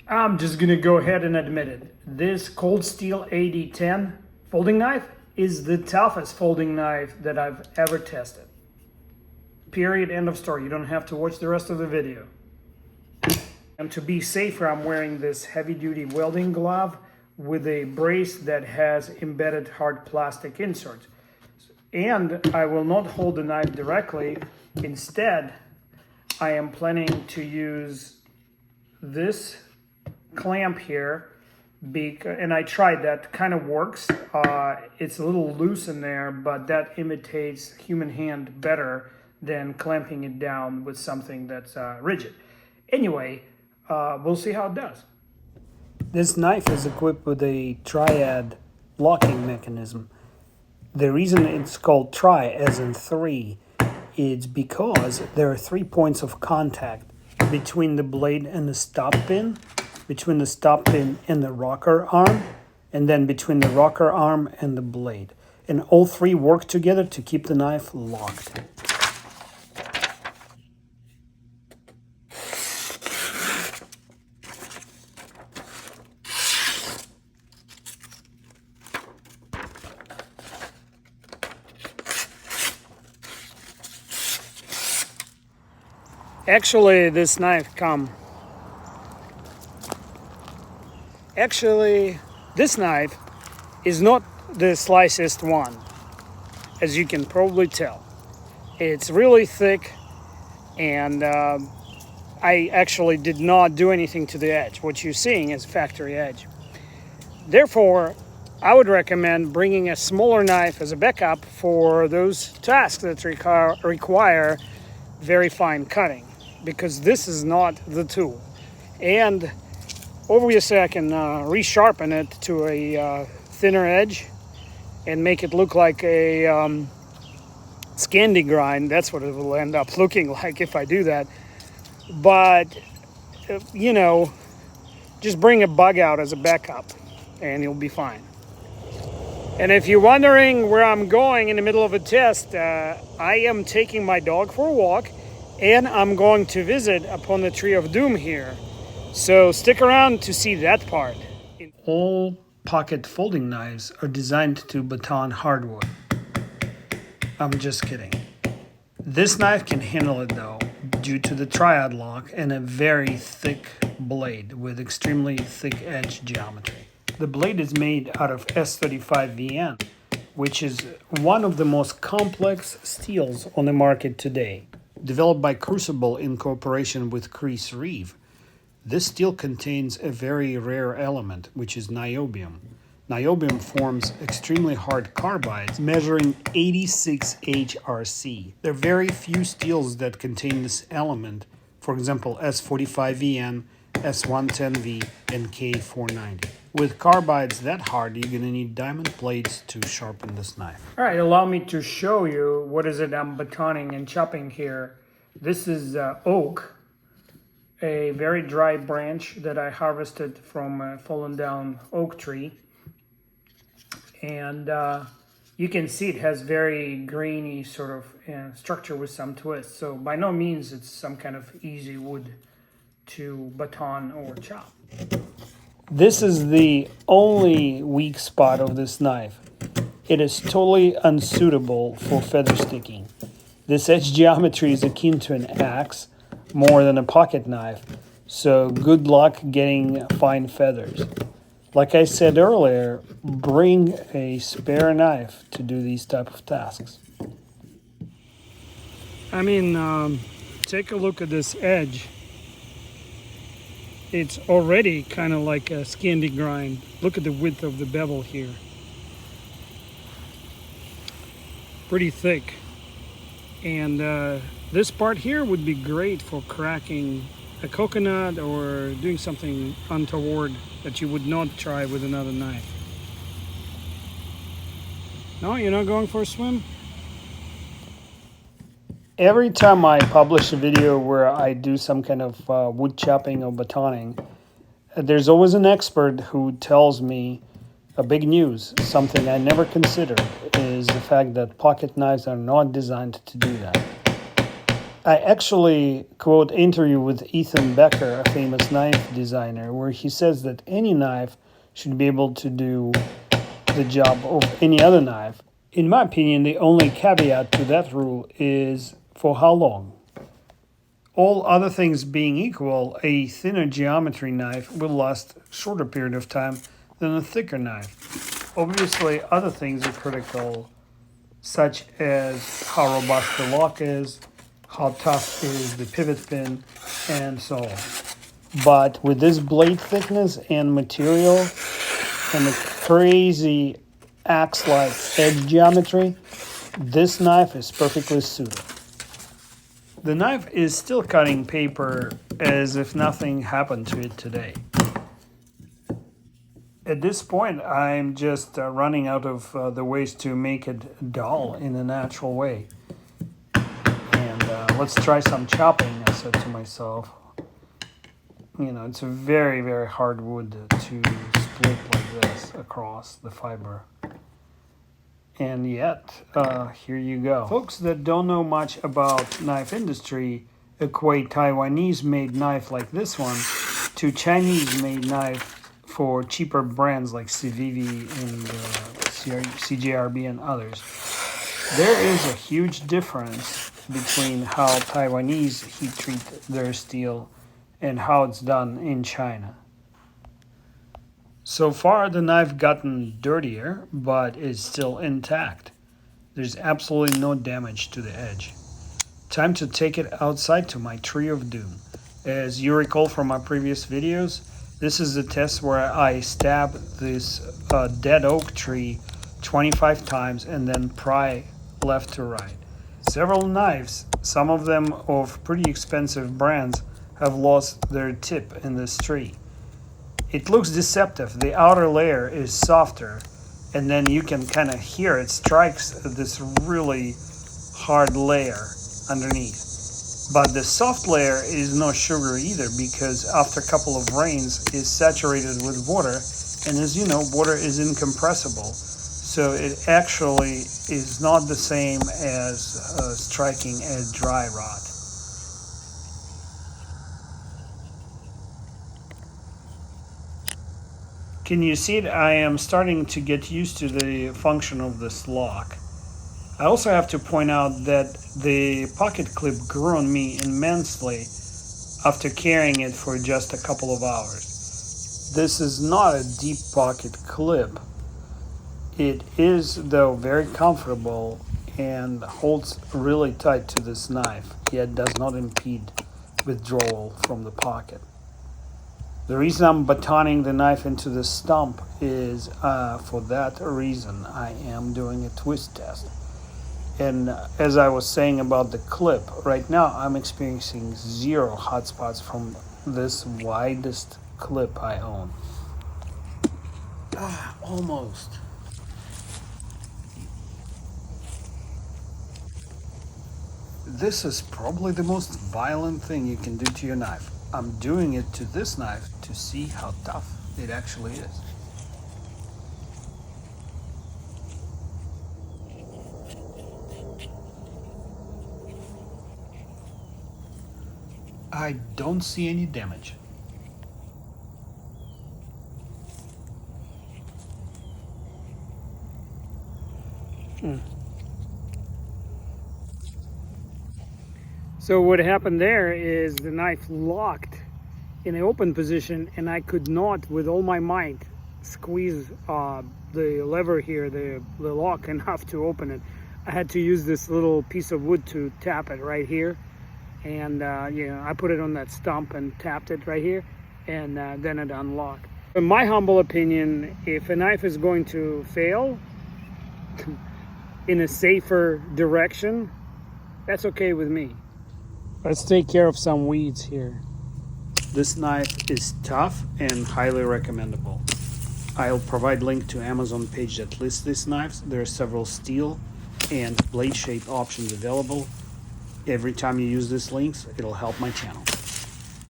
I'm just gonna go ahead and admit it. This cold steel AD-10 folding knife is the toughest folding knife that I've ever tested. Period, end of story. You don't have to watch the rest of the video. And to be safer, I'm wearing this heavy-duty welding glove with a brace that has embedded hard plastic inserts. And I will not hold the knife directly. Instead, I am planning to use this clamp here, and I tried that, kind of works. It's a little loose in there, but that imitates human hand better than clamping it down with something that's rigid. Anyway, we'll see how it does. This knife is equipped with a triad locking mechanism. The reason it's called tri, as in three, is because there are 3 points of contact between the blade and the stop pin, between the stop pin and the rocker arm, and then between the rocker arm and the blade. And all three work together to keep the knife locked. Actually, this knife this knife is not the slicest one, as you can probably tell. It's really thick, and I actually did not do anything to the edge. What you're seeing is factory edge. Therefore, I would recommend bringing a smaller knife as a backup for those tasks that require very fine cutting, because this is not the tool. And obviously I can resharpen it to a thinner edge and make it look like a Scandi grind. That's what it will end up looking like if I do that. But, you know, just bring a bug out as a backup and you'll be fine. And if you're wondering where I'm going in the middle of a test, I am taking my dog for a walk, and I'm going to visit upon the Tree of Doom here. So stick around to see that part. All pocket folding knives are designed to baton hardwood. I'm just kidding. This knife can handle it though, due to the triad lock and a very thick blade with extremely thick edge geometry. The blade is made out of S35VN, which is one of the most complex steels on the market today. Developed by Crucible in cooperation with Chris Reeve, this steel contains a very rare element, which is niobium. Niobium forms extremely hard carbides measuring 86 HRC. There are very few steels that contain this element, for example S45VN, S110V, and K490. With carbides that hard, you're going to need diamond plates to sharpen this knife. All right, allow me to show you what is it I'm batoning and chopping here. This is oak, a very dry branch that I harvested from a fallen down oak tree. And you can see it has very grainy sort of structure with some twists. So by no means it's some kind of easy wood to baton or chop. This is the only weak spot of this knife. It is totally unsuitable for feather sticking. This edge geometry is akin to an axe more than a pocket knife, so good luck getting fine feathers. Like I said earlier, bring a spare knife to do these type of tasks. I mean, take a look at this edge. It's already kind of like a Scandi grind. Look at the width of the bevel here. Pretty thick. And this part here would be great for cracking a coconut or doing something untoward that you would not try with another knife. No, you're not going for a swim? Every time I publish a video where I do some kind of wood chopping or batoning, there's always an expert who tells me a big news. Something I never considered is the fact that pocket knives are not designed to do that. I actually quote interview with Ethan Becker, a famous knife designer, where he says that any knife should be able to do the job of any other knife. In my opinion, the only caveat to that rule is for how long. All other things being equal, a thinner geometry knife will last a shorter period of time than a thicker knife. Obviously, other things are critical, such as how robust the lock is, how tough is the pivot pin, and so on. But with this blade thickness and material and the crazy axe-like edge geometry, this knife is perfectly suited. The knife is still cutting paper as if nothing happened to it today. At this point, I'm just running out of the ways to make it dull in a natural way. And let's try some chopping, I said to myself. You know, it's a very, very hard wood to split like this across the fiber. And yet, here you go. Folks that don't know much about knife industry equate Taiwanese-made knife like this one to Chinese-made knife for cheaper brands like Civivi and CJRB and others. There is a huge difference between how Taiwanese heat treat their steel and how it's done in China. So far, the knife gotten dirtier, but is still intact. There's absolutely no damage to the edge. Time to take it outside to my tree of doom. As you recall from my previous videos, this is the test where I stab this dead oak tree 25 times and then pry left to right. Several knives, some of them of pretty expensive brands, have lost their tip in this tree. It looks deceptive. The outer layer is softer, and then you can kind of hear it strikes this really hard layer underneath. But the soft layer is no sugar either, because after a couple of rains is saturated with water, and as you know, water is incompressible, so it actually is not the same as striking a dry rod. Can you see it? I am starting to get used to the function of this lock. I also have to point out that the pocket clip grew on me immensely after carrying it for just a couple of hours. This is not a deep pocket clip. It is, though, very comfortable and holds really tight to this knife, yet does not impede withdrawal from the pocket. The reason I'm batoning the knife into the stump is for that reason. I am doing a twist test. And as I was saying about the clip, right now I'm experiencing 0 hot spots from this widest clip I own. Almost. This is probably the most violent thing you can do to your knife. I'm doing it to this knife to see how tough it actually is. I don't see any damage. So what happened there is the knife locked in an open position, and I could not, with all my might, squeeze the lever here, the lock, enough to open it. I had to use this little piece of wood to tap it right here, and I put it on that stump and tapped it right here, and then it unlocked. In my humble opinion, if a knife is going to fail in a safer direction, that's okay with me. Let's take care of some weeds here. This knife is tough and highly recommendable. I'll provide link to Amazon page that lists these knives. There are several steel and blade shape options available. Every time you use these links, it'll help my channel.